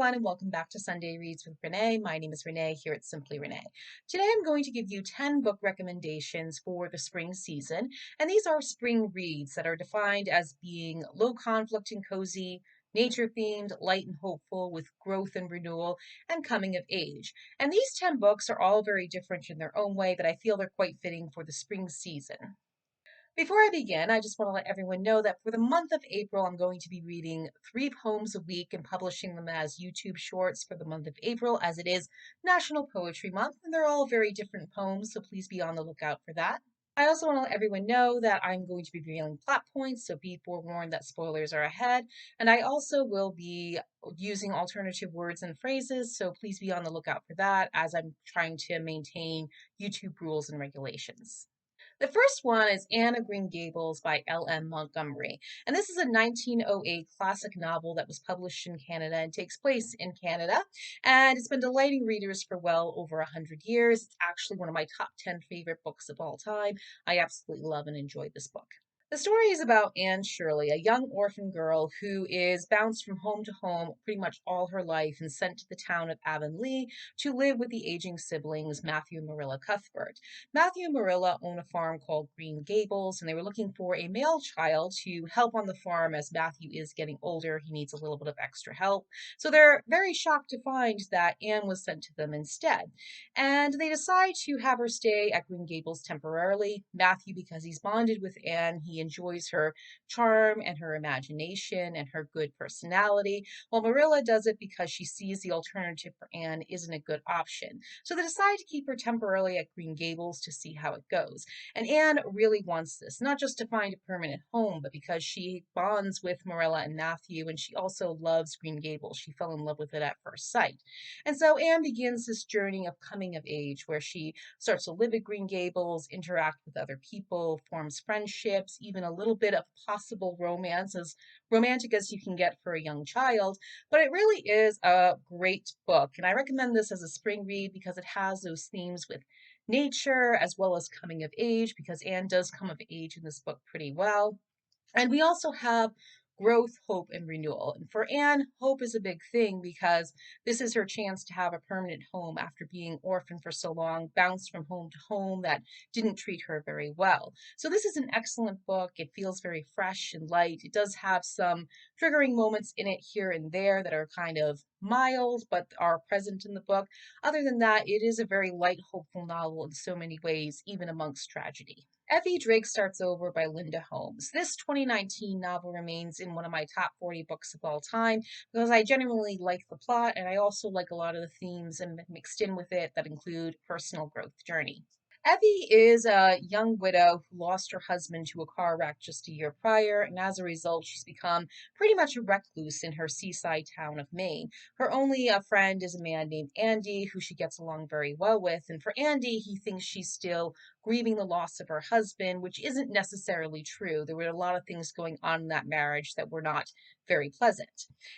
everyone, and welcome back to Sunday Reads with Renee. My name is Renee here at Simply Renee. Today I'm going to give you 10 book recommendations for the spring season, and these are spring reads that are defined as being low conflict and cozy, nature themed, light and hopeful, with growth and renewal, and coming of age. And these 10 books are all very different in their own way, but I feel they're quite fitting for the spring season. Before I begin, I just want to let everyone know that for the month of April, I'm going to be reading 3 poems a week and publishing them as YouTube shorts for the month of April, as it is National Poetry Month, and they're all very different poems, so please be on the lookout for that. I also want to let everyone know that I'm going to be revealing plot points, so be forewarned that spoilers are ahead, and I also will be using alternative words and phrases, so please be on the lookout for that as I'm trying to maintain YouTube rules and regulations. The first one is Anne of Green Gables by L.M. Montgomery. And this is a 1908 classic novel that was published in Canada and takes place in Canada. And it's been delighting readers for well over 100 years. It's actually one of my top 10 favorite books of all time. I absolutely love and enjoy this book. The story is about Anne Shirley, a young orphan girl who is bounced from home to home pretty much all her life and sent to the town of Avonlea to live with the aging siblings Matthew and Marilla Cuthbert. Matthew and Marilla own a farm called Green Gables, and they were looking for a male child to help on the farm as Matthew is getting older. He needs a little bit of extra help. So they're very shocked to find that Anne was sent to them instead. And they decide to have her stay at Green Gables temporarily. Matthew, because he's bonded with Anne, he enjoys her charm and her imagination and her good personality, while Marilla does it because she sees the alternative for Anne isn't a good option. So they decide to keep her temporarily at Green Gables to see how it goes. And Anne really wants this, not just to find a permanent home, but because she bonds with Marilla and Matthew, and she also loves Green Gables. She fell in love with it at first sight. And so Anne begins this journey of coming of age where she starts to live at Green Gables, interact with other people, forms friendships, even a little bit of possible romance, as romantic as you can get for a young child. But it really is a great book, and I recommend this as a spring read because it has those themes with nature as well as coming of age, because Anne does come of age in this book pretty well. And we also have growth, hope, and renewal. And for Anne, hope is a big thing because this is her chance to have a permanent home after being orphaned for so long, bounced from home to home that didn't treat her very well. So this is an excellent book. It feels very fresh and light. It does have some triggering moments in it here and there that are kind of mild, but are present in the book. Other than that, it is a very light, hopeful novel in so many ways, even amongst tragedy. Evvie Drake Starts Over by Linda Holmes. This 2019 novel remains in one of my top 40 books of all time because I genuinely like the plot and I also like a lot of the themes and mixed in with it that include personal growth journey. Evvie is a young widow who lost her husband to a car wreck just a year prior, and as a result, she's become pretty much a recluse in her seaside town of Maine. Her only friend is a man named Andy, who she gets along very well with, and for Andy, he thinks she's still grieving the loss of her husband, which isn't necessarily true. There were a lot of things going on in that marriage that were not very pleasant.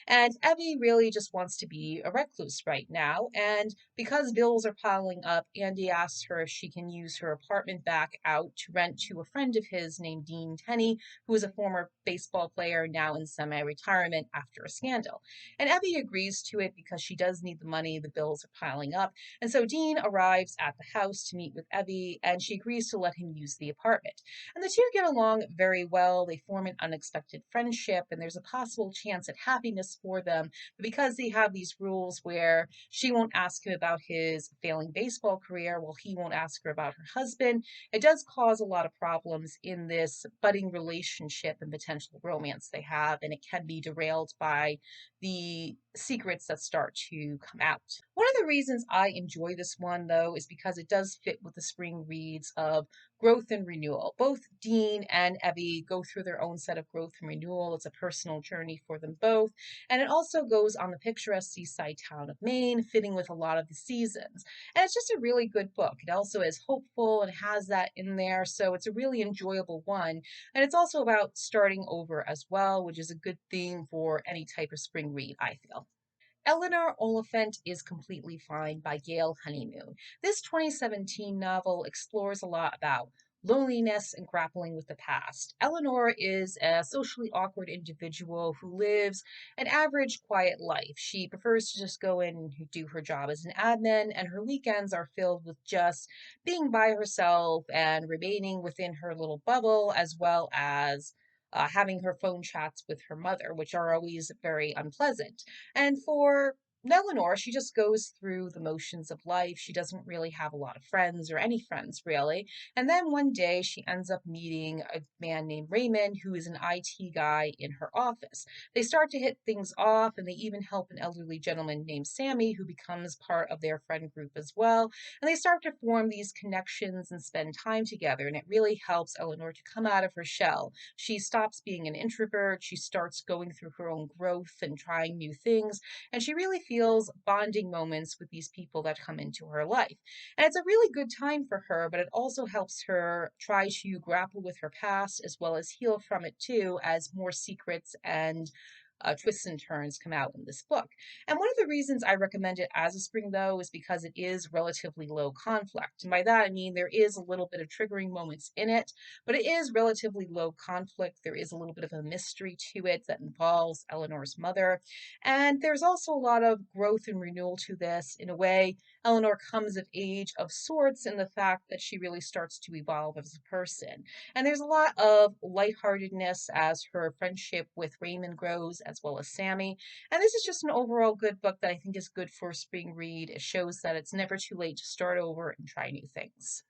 And Evvie really just wants to be a recluse right now, and because bills are piling up, Andy asks her if she can use her apartment back out to rent to a friend of his named Dean Tenney, who is a former baseball player now in semi-retirement after a scandal. And Evvie agrees to it because she does need the money, the bills are piling up. And so Dean arrives at the house to meet with Evvie, and she agrees to let him use the apartment. And the two get along very well. They form an unexpected friendship, and there's a possible chance at happiness for them. But because they have these rules where she won't ask him about his failing baseball career, while he won't ask her about her husband, it does cause a lot of problems in this budding relationship and potential romance they have, and it can be derailed by the secrets that start to come out. One of the reasons I enjoy this one, though, is because it does fit with the spring reads of growth and renewal. Both Dean and Evvie go through their own set of growth and renewal. It's a personal journey for them both. And it also goes on the picturesque seaside town of Maine, fitting with a lot of the seasons. And it's just a really good book. It also is hopeful and has that in there. So it's a really enjoyable one. And it's also about starting over as well, which is a good theme for any type of spring read, I feel. Eleanor, Oliphant is Completely Fine by Gail Honeyman. This 2017 novel explores a lot about loneliness, and grappling with the past. Eleanor is a socially awkward individual who lives an average, quiet life. She prefers to just go in and do her job as an admin, and her weekends are filled with just being by herself and remaining within her little bubble, as well as having her phone chats with her mother, which are always very unpleasant. And for Eleanor, she just goes through the motions of life. She doesn't really have a lot of friends or any friends, really. And then one day she ends up meeting a man named Raymond, who is an IT guy in her office. They start to hit things off, and they even help an elderly gentleman named Sammy, who becomes part of their friend group as well. And they start to form these connections and spend time together. And it really helps Eleanor to come out of her shell. She stops being an introvert. She starts going through her own growth and trying new things. And she really feels bonding moments with these people that come into her life. And it's a really good time for her, but it also helps her try to grapple with her past as well as heal from it too, as more secrets and twists and turns come out in this book. And one of the reasons I recommend it as a spring, though, is because it is relatively low conflict. And by that, I mean there is a little bit of triggering moments in it, but it is relatively low conflict. There is a little bit of a mystery to it that involves Eleanor's mother. And there's also a lot of growth and renewal to this. In a way, Eleanor comes of age of sorts in the fact that she really starts to evolve as a person. And there's a lot of lightheartedness as her friendship with Raymond grows, as well as Sammy. And this is just an overall good book that I think is good for a spring read. It shows that it's never too late to start over and try new things.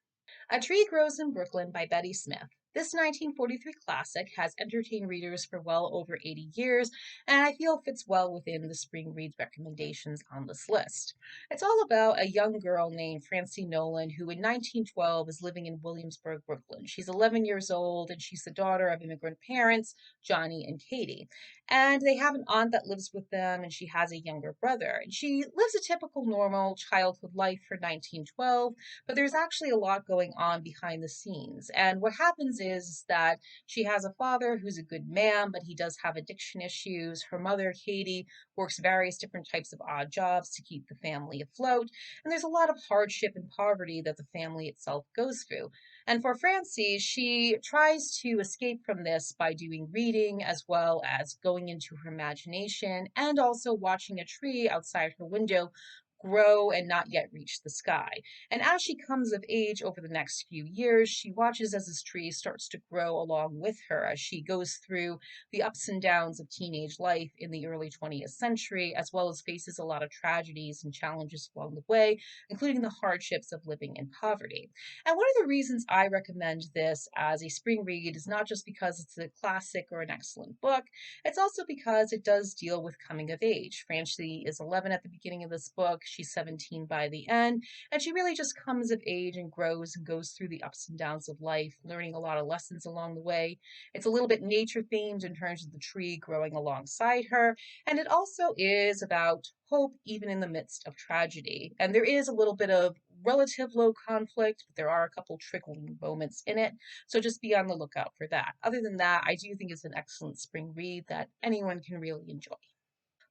A Tree Grows in Brooklyn by Betty Smith. This 1943 classic has entertained readers for well over 80 years, and I feel fits well within the spring read recommendations on this list. It's all about a young girl named Francie Nolan who in 1912 is living in Williamsburg, Brooklyn. She's 11 years old, and she's the daughter of immigrant parents, Johnny and Katie. And they have an aunt that lives with them, and she has a younger brother. And she lives a typical normal childhood life for 1912, but there's actually a lot going on behind the scenes. And what happens is that she has a father who's a good man, but he does have addiction issues. Her mother, Katie, works various different types of odd jobs to keep the family afloat. And there's a lot of hardship and poverty that the family itself goes through. And for Francie, she tries to escape from this by doing reading as well as going into her imagination and also watching a tree outside her window grow and not yet reach the sky. And as she comes of age over the next few years, she watches as this tree starts to grow along with her as she goes through the ups and downs of teenage life in the early 20th century, as well as faces a lot of tragedies and challenges along the way, including the hardships of living in poverty. And one of the reasons I recommend this as a spring read is not just because it's a classic or an excellent book, it's also because it does deal with coming of age. Francie is 11 at the beginning of this book. She's 17 by the end, and she really just comes of age and grows and goes through the ups and downs of life, learning a lot of lessons along the way. It's a little bit nature themed in terms of the tree growing alongside her, and it also is about hope even in the midst of tragedy. And there is a little bit of relative low conflict, but there are a couple trickling moments in it. So just be on the lookout for that. Other than that, I do think it's an excellent spring read that anyone can really enjoy.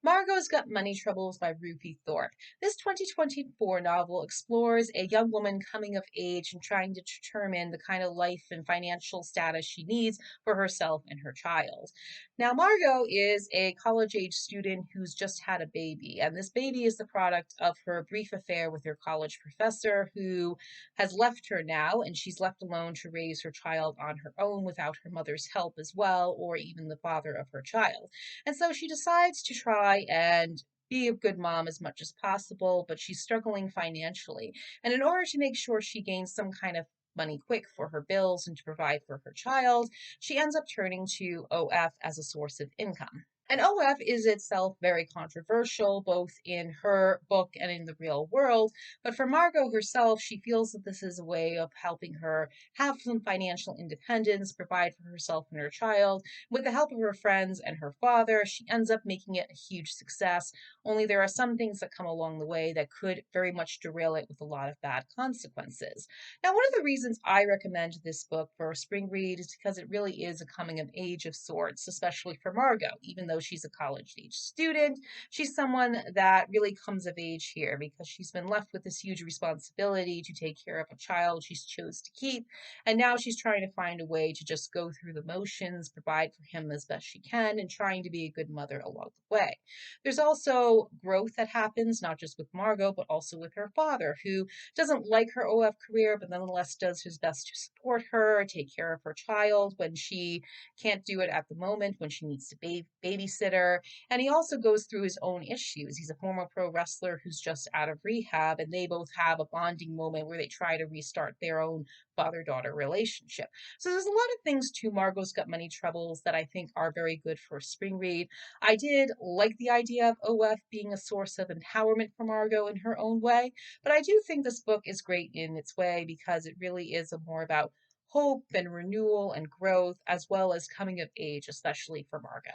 Margo's Got Money Troubles by Rufi Thorpe. This 2024 novel explores a young woman coming of age and trying to determine the kind of life and financial status she needs for herself and her child. Now, Margo is a college age student who's just had a baby, and this baby is the product of her brief affair with her college professor who has left her now, and she's left alone to raise her child on her own without her mother's help as well, or even the father of her child. And so she decides to try and be a good mom as much as possible, but she's struggling financially. And in order to make sure she gains some kind of money quick for her bills and to provide for her child, she ends up turning to OF as a source of income. And OF is itself very controversial, both in her book and in the real world. But for Margo herself, she feels that this is a way of helping her have some financial independence, provide for herself and her child. With the help of her friends and her father, she ends up making it a huge success. Only there are some things that come along the way that could very much derail it with a lot of bad consequences. Now, one of the reasons I recommend this book for a spring read is because it really is a coming of age of sorts, especially for Margo, even though though she's a college-age student, she's someone that really comes of age here because she's been left with this huge responsibility to take care of a child she's chose to keep. And now she's trying to find a way to just go through the motions, provide for him as best she can, and trying to be a good mother along the way. There's also growth that happens, not just with Margo, but also with her father, who doesn't like her OF career, but nonetheless does his best to support her, take care of her child when she can't do it at the moment, when she needs to babysitter. And he also goes through his own issues. He's a former pro wrestler who's just out of rehab, and they both have a bonding moment where they try to restart their own father-daughter relationship. So there's a lot of things to Margot's Got Money Troubles that I think are very good for a spring read. I did like the idea of OF being a source of empowerment for Margo in her own way, but I do think this book is great in its way because it really is more about hope and renewal and growth, as well as coming of age, especially for Margo.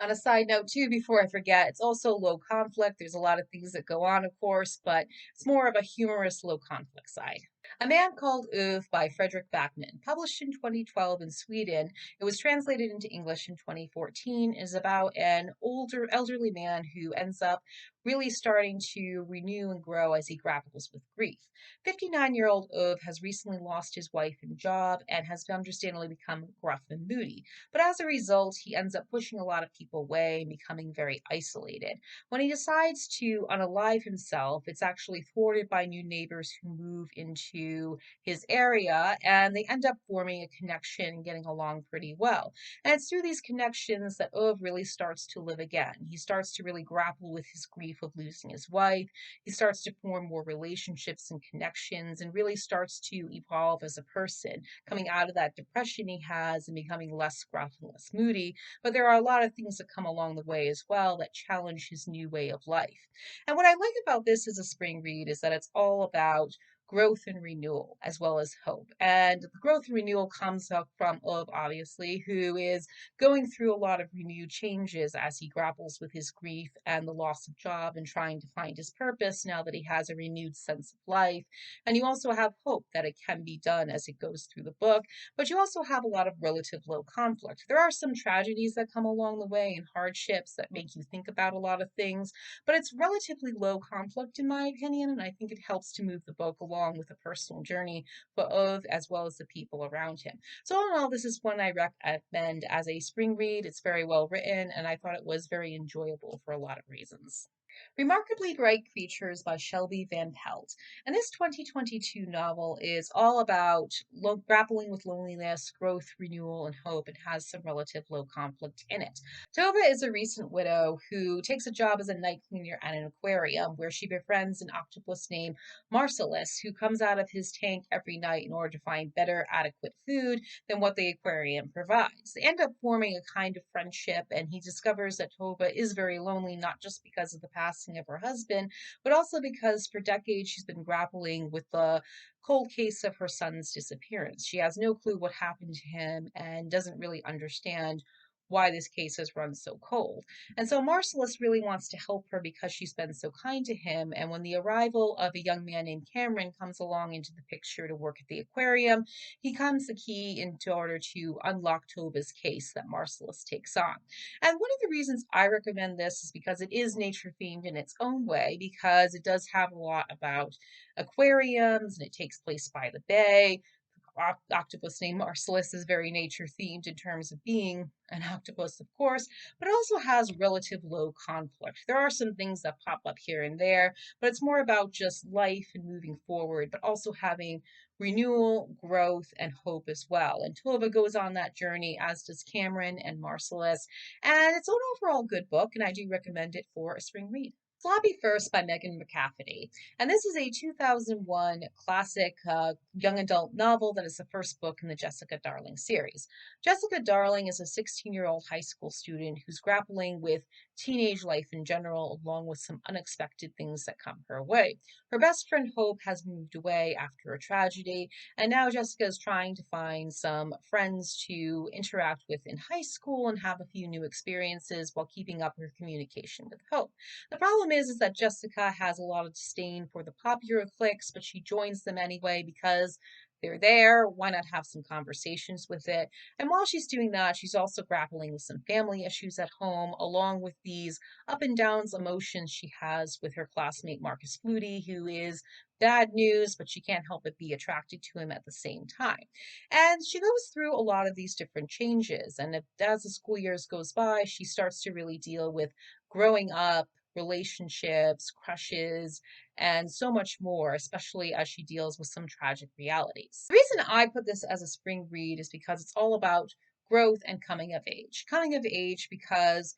On a side note, too, before I forget, it's also low conflict. There's a lot of things that go on, of course, but it's more of a humorous low conflict side. A Man Called Ove by Frederik Backman, published in 2012 in Sweden. It was translated into English in 2014, is about an elderly man who ends up really starting to renew and grow as he grapples with grief. 59-year-old Ove has recently lost his wife and job and has understandably become gruff and moody. But as a result, he ends up pushing a lot of people away and becoming very isolated. When he decides to unalive himself, it's actually thwarted by new neighbors who move into his area, and they end up forming a connection and getting along pretty well. And it's through these connections that Ove really starts to live again. He starts to really grapple with his grief of losing his wife. He starts to form more relationships and connections and really starts to evolve as a person, coming out of that depression he has and becoming less gruff and less moody. But there are a lot of things that come along the way as well that challenge his new way of life. And what I like about this as a spring read is that it's all about growth and renewal as well as hope. And the growth and renewal comes up from Ove, obviously, who is going through a lot of renewed changes as he grapples with his grief and the loss of job and trying to find his purpose now that he has a renewed sense of life. And you also have hope that it can be done as it goes through the book, but you also have a lot of relative low conflict. There are some tragedies that come along the way and hardships that make you think about a lot of things, but it's relatively low conflict in my opinion, and I think it helps to move the book along with a personal journey for Ove as well as the people around him. So all in all, this is one I recommend as a spring read. It's very well written, and I thought it was very enjoyable for a lot of reasons. Remarkably Bright Creatures by Shelby Van Pelt. And this 2022 novel is all about grappling with loneliness, growth, renewal, and hope. It has some relative low conflict in it. Tova is a recent widow who takes a job as a night cleaner at an aquarium where she befriends an octopus named Marcellus, who comes out of his tank every night in order to find better, adequate food than what the aquarium provides. They end up forming a kind of friendship, and he discovers that Tova is very lonely, not just because of the passing of her husband, but also because for decades she's been grappling with the cold case of her son's disappearance. She has no clue what happened to him and doesn't really understand why this case has run so cold. And so Marcellus really wants to help her because she's been so kind to him. And when the arrival of a young man named Cameron comes along into the picture to work at the aquarium, he becomes the key in order to unlock Tova's case that Marcellus takes on. And one of the reasons I recommend this is because it is nature themed in its own way, because it does have a lot about aquariums and it takes place by the bay. Octopus named Marcellus is very nature themed in terms of being an octopus, of course, but it also has relative low conflict. There are some things that pop up here and there, but it's more about just life and moving forward, but also having renewal, growth, and hope as well. And Tova goes on that journey, as does Cameron and Marcellus. And it's an overall good book, and I do recommend it for a spring read. Sloppy First by Megan McCafferty. And this is a 2001 classic young adult novel that is the first book in the Jessica Darling series. Jessica Darling is a 16-year-old high school student who's grappling with teenage life in general, along with some unexpected things that come her way. Her best friend Hope has moved away after a tragedy, and now Jessica is trying to find some friends to interact with in high school and have a few new experiences while keeping up her communication with Hope. The problem is that Jessica has a lot of disdain for the popular cliques, but she joins them anyway because they're there. Why not have some conversations with it? And while she's doing that, she's also grappling with some family issues at home, along with these up and downs emotions she has with her classmate Marcus Flutie, who is bad news, but she can't help but be attracted to him at the same time. And she goes through a lot of these different changes. And as the school years goes by, she starts to really deal with growing up, relationships, crushes, and so much more, especially as she deals with some tragic realities. The reason I put this as a spring read is because it's all about growth and coming of age. Coming of age because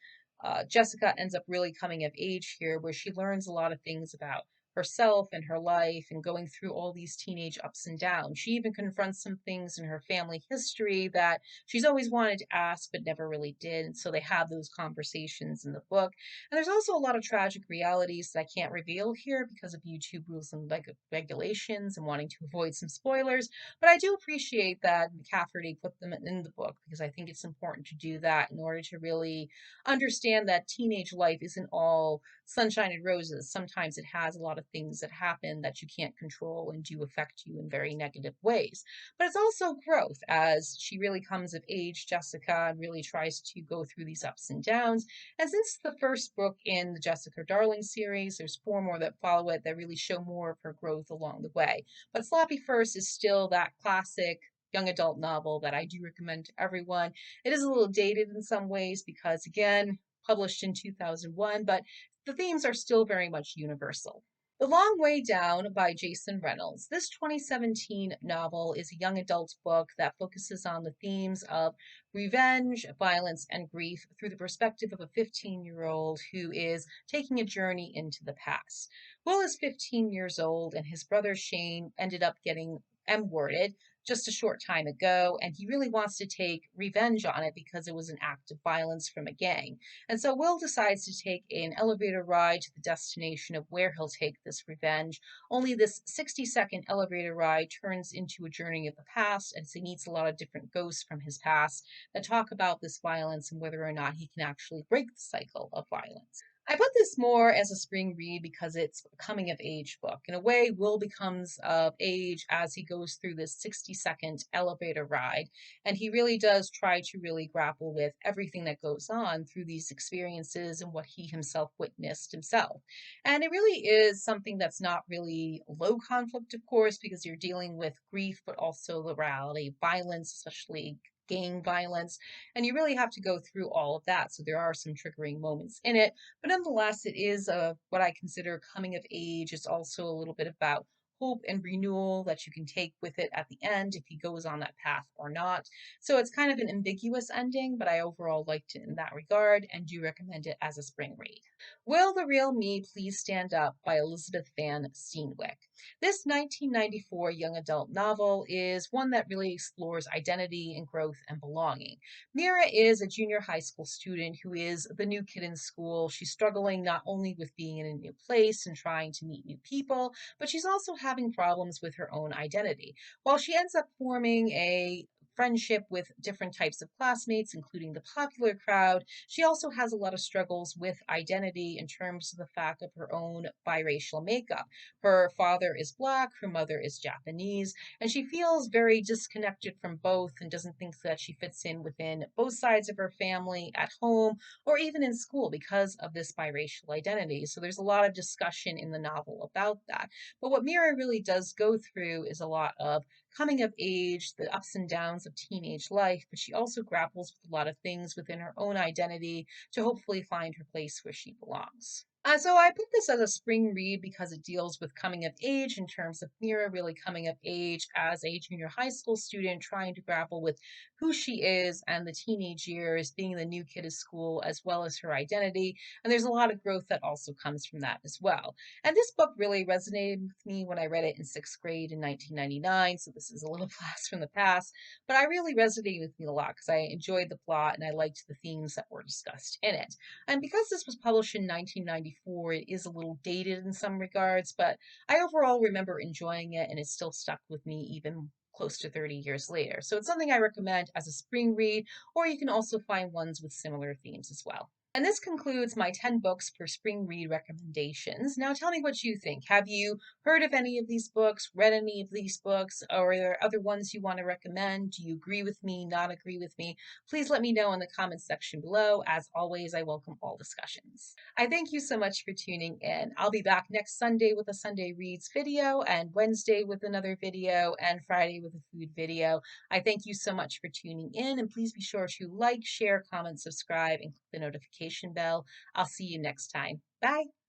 Jessica ends up really coming of age here, where she learns a lot of things about herself and her life and going through all these teenage ups and downs. She even confronts some things in her family history that she's always wanted to ask but never really did. And so they have those conversations in the book. And there's also a lot of tragic realities that I can't reveal here because of YouTube rules and regulations and wanting to avoid some spoilers. But I do appreciate that McCafferty put them in the book because I think it's important to do that in order to really understand that teenage life isn't all sunshine and roses. Sometimes it has a lot of things that happen that you can't control and do affect you in very negative ways. But it's also growth as she really comes of age, Jessica, and really tries to go through these ups and downs. And since the first book in the Jessica Darling series, there's 4 more that follow it that really show more of her growth along the way. But Sloppy First is still that classic young adult novel that I do recommend to everyone. It is a little dated in some ways because, again, published in 2001, but the themes are still very much universal. The Long Way Down by Jason Reynolds. This 2017 novel is a young adult book that focuses on the themes of revenge, violence, and grief through the perspective of a 15-year-old who is taking a journey into the past. Will is 15 years old, and his brother Shane ended up getting M-worded just a short time ago, and he really wants to take revenge on it because it was an act of violence from a gang. And so Will decides to take an elevator ride to the destination of where he'll take this revenge. Only this 60-second elevator ride turns into a journey of the past, as he meets a lot of different ghosts from his past that talk about this violence and whether or not he can actually break the cycle of violence. I put this more as a spring read because it's a coming of age book. In a way, Will becomes of age as he goes through this 60-second elevator ride. And he really does try to really grapple with everything that goes on through these experiences and what he himself witnessed himself. And it really is something that's not really low conflict, of course, because you're dealing with grief, but also the reality of violence, especially gang violence, and you really have to go through all of that. So there are some triggering moments in it, but nonetheless, it is what I consider coming of age. It's also a little bit about hope and renewal that you can take with it at the end if he goes on that path or not. So it's kind of an ambiguous ending, but I overall liked it in that regard and do recommend it as a spring read. Will the Real Me Please Stand Up by Elizabeth Van Steenwyk. This 1994 young adult novel is one that really explores identity and growth and belonging. Mira is a junior high school student who is the new kid in school. She's struggling not only with being in a new place and trying to meet new people, but she's also having problems with her own identity. While she ends up forming a friendship with different types of classmates, including the popular crowd, she also has a lot of struggles with identity in terms of the fact of her own biracial makeup. Her father is Black, her mother is Japanese, and she feels very disconnected from both and doesn't think that she fits in within both sides of her family at home or even in school because of this biracial identity. So there's a lot of discussion in the novel about that. But what Mira really does go through is a lot of coming of age, the ups and downs of teenage life, but she also grapples with a lot of things within her own identity to hopefully find her place where she belongs. So I put this as a spring read because it deals with coming of age in terms of Mira really coming of age as a junior high school student, trying to grapple with who she is and the teenage years, being the new kid at school, as well as her identity. And there's a lot of growth that also comes from that as well. And this book really resonated with me when I read it in 6th grade in 1999. So this is a little blast from the past, but I really resonated with me a lot because I enjoyed the plot and I liked the themes that were discussed in it. And because this was published in 1994, it is a little dated in some regards, but I overall remember enjoying it and it still stuck with me even close to 30 years later. So it's something I recommend as a spring read, or you can also find ones with similar themes as well. And this concludes my 10 books for spring read recommendations. Now tell me what you think. Have you heard of any of these books, read any of these books, or are there other ones you want to recommend? Do you agree with me, not agree with me? Please let me know in the comments section below. As always, I welcome all discussions. I thank you so much for tuning in. I'll be back next Sunday with a Sunday Reads video, and Wednesday with another video, and Friday with a food video. I thank you so much for tuning in, and please be sure to like, share, comment, subscribe, and click the notification bell. I'll see you next time. Bye.